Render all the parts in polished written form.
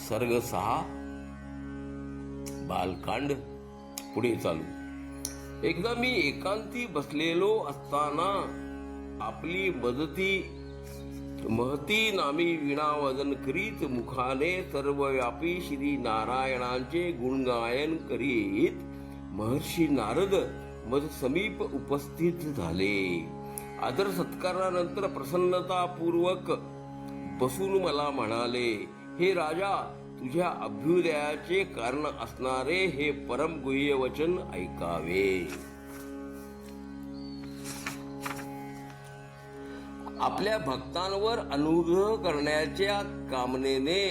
सर्ग 6 बालकांड पुढे चालू. एकदा मी एकांती बसलेलो असताना आपली महती नामी वीणा वादन करीत मुखाने सर्वव्यापी श्री नारायणांचे गुणगायन करीत महर्षी नारद मज समीप उपस्थित झाले. आदर सत्कारानंतर प्रसन्नतापूर्वक बसून मला म्हणाले, हे राजा, तुझ्या अभ्युदयाचे कारण असणारे हे परम गुह्य वचन ऐकावे. आपल्या भक्तांवर अनुग्रह करण्याच्या कामनेने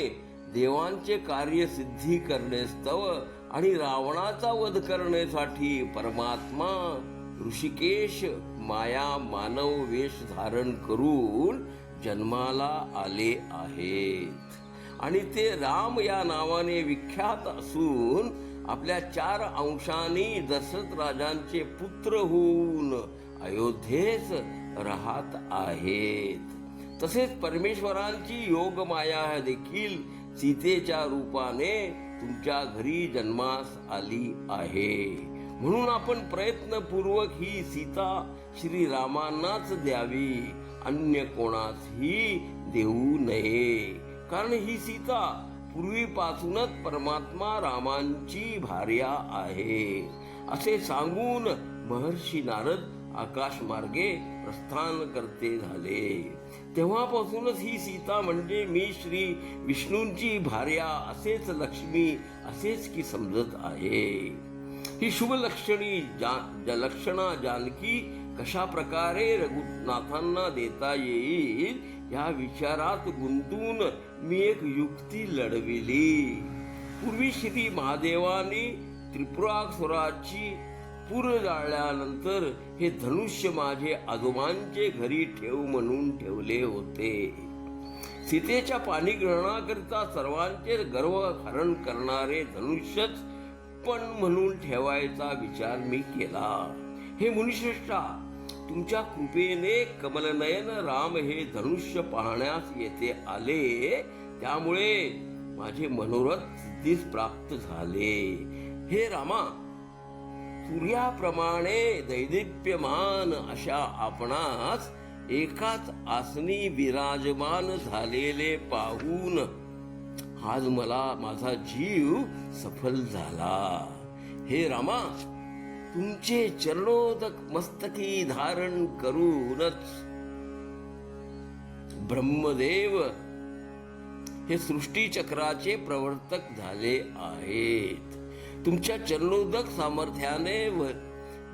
देवांचे कार्य सिद्धी करण्यास्तव आणि रावणाचा वध करण्यासाठी परमात्मा ऋषिकेश माया मानव वेश धारण करून जन्माला आले आहेत आणि ते राम या नावाने विख्यात असून आपल्या 4 अंशांनी दशरथ राजांचे पुत्र होऊन अयोध्येस राहत आहेत. तसेच परमेश्वरांची योग माया देखील सीतेच्या रूपाने तुमच्या घरी जन्मास आली आहे. म्हणून आपण प्रयत्नपूर्वक ही सीता श्री रामांनाच द्यावी, अन्य कोणासही देऊ नये. कारण ही सीता पूर्वीपासूनच परमात्मा रामांची भार्या आहे. असे सांगून महर्षी नारद आकाशमार्गे प्रस्थान करते झाले. तेव्हापासूनच ही सीता म्हणजे मी श्री विष्णूंची भार्या असेच लक्ष्मी असेच की समजत आहे. ही शुभ लक्षणी लक्षणा जानकी कशा प्रकारे रघुनाथांना देता येईल या विचारात गुंतून मी एक युक्ती लढविली. पूर्वी श्री महादेवानी त्रिपुरासुराची पूर जाळल्यानंतर हे धनुष्य माझे आजोबांचे घरी ठेव म्हणून ठेवले होते. सीतेच्या पाणीग्रहणाकरिता सर्वांचे गर्व हरण करणारे धनुष्यच पण म्हणून ठेवायचा विचार मी केला. हे मुनिश्रेष्ठा, तुमच्या कृपेने कमलनयन राम हे धनुष्य पाहण्यास येथे आले, त्यामुळे माझे मनोरथ सिद्धीस प्राप्त झाले. हे रामा, सूर्याप्रमाणे दैदिप्यमान अशा आपणास एकाच आसनी विराजमान झालेले पाहून आज मला माझा जीव सफल झाला. हे रामा, तुमचे चरणोदक मस्तकी धारण करूनच ब्रह्मदेव हे सृष्टी चक्राचे प्रवर्तक झाले आहेत. तुमच्या चरणोदक सामर्थ्याने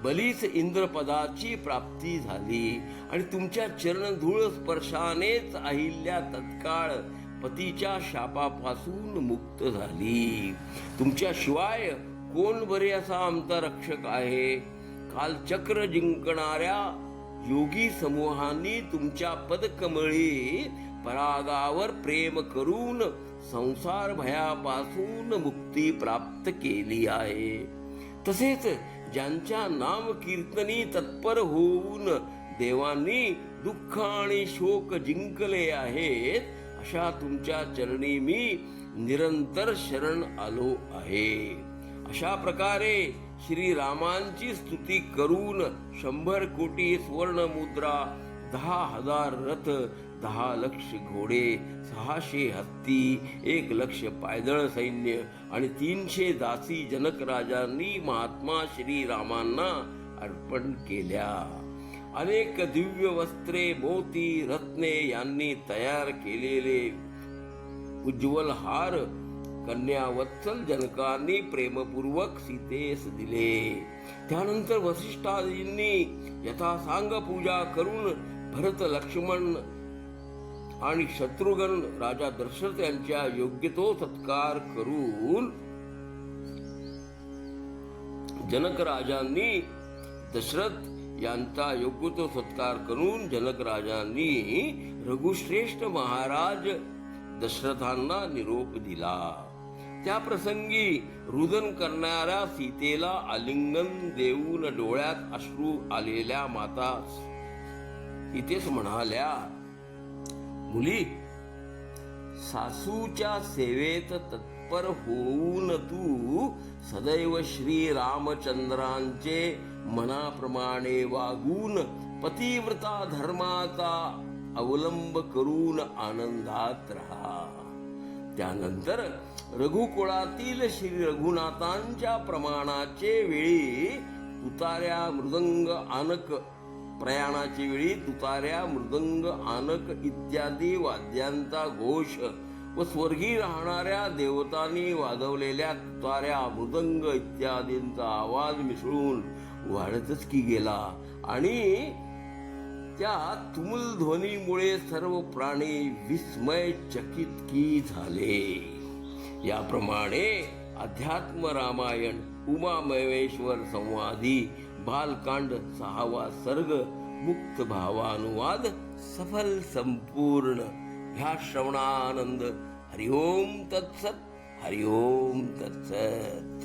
बलीच इंद्रपदाची प्राप्ती झाली आणि तुमच्या चरणधूळ स्पर्शानेच अहिल्या तत्काळ पतीच्या शापापासून मुक्त झाली. तुमच्या शिवाय कोण बरे असा आमचा रक्षक आहे. काल चक्र जिंकणाऱ्या योगी समूहांनी तुमच्या पदकमळी परागावर प्रेम करून संसार भयापासून मुक्ती प्राप्त केली आहे. तसेच ज्यांच्या नाम कीर्तनी तत्पर होऊन देवांनी दुःख आणि शोक जिंकले आहेत, अशा तुमच्या चरणी मी निरंतर शरण आलो आहे. अशा प्रकारे श्री रामांची स्तुती करून 100 कोटी स्वर्ण मुद्रा, 10,000 रथ, 10 लक्ष घोडे, 600 हत्ती, 1 लक्ष पायदळ सैन्य आणि 300 दासी जनक राजांनी महात्मा श्री रामांना अर्पण केल्या. अनेक दिव्य वस्त्रे, मोती, रत्ने यांनी तयार केलेले उज्ज्वल हार कन्या वत्सल जनकांनी प्रेमपूर्वक सीतेस दिले. त्यानंतर वसिष्ठादींनी यथासांग पूजा करून भरत, लक्ष्मण आणि शत्रुघ्न राजा दशरथ यांच्या योग्य सत्कार करून जनक राजांनी रघुश्रेष्ठ महाराज दशरथांना निरोप दिला. त्या प्रसंगी रुदन करणाऱ्या सीतेला आलिंगन देऊन डोळ्यात अश्रू आलेल्या माता सीतेस म्हणाल्या, मुली, सासूच्या सेवेत तत्पर होऊन तू सदैव श्री रामचंद्रांचे मनाप्रमाणे वागून पतिव्रता धर्माचा अवलंब करून आनंदात राहा. त्यानंतर रघुकुळातील श्री रघुनाथांच्या प्रमाणाचे वेळी तुतार्या मृदंग आनक प्रयाणाची वेळी तुतार्या मृदंग आनक इत्यादी वाद्यांचा घोष व स्वर्गी राहणाऱ्या देवतांनी वाजवलेल्या तुतार्या मृदंग इत्यादींचा आवाज मिसळून वाढतच की गेला आणि त्या तुमुल ध्वनीमुळे सर्व प्राणी विस्मय चकित की झाले. याप्रमाणे अध्यात्म रामायण उमामहेश्वर संवादी बालकांड 6वा सर्ग मुक्त भावानुवाद सफल संपूर्ण. ह्या श्रवणानंद. हरिओम तत्सत. हरिओम तत्सत.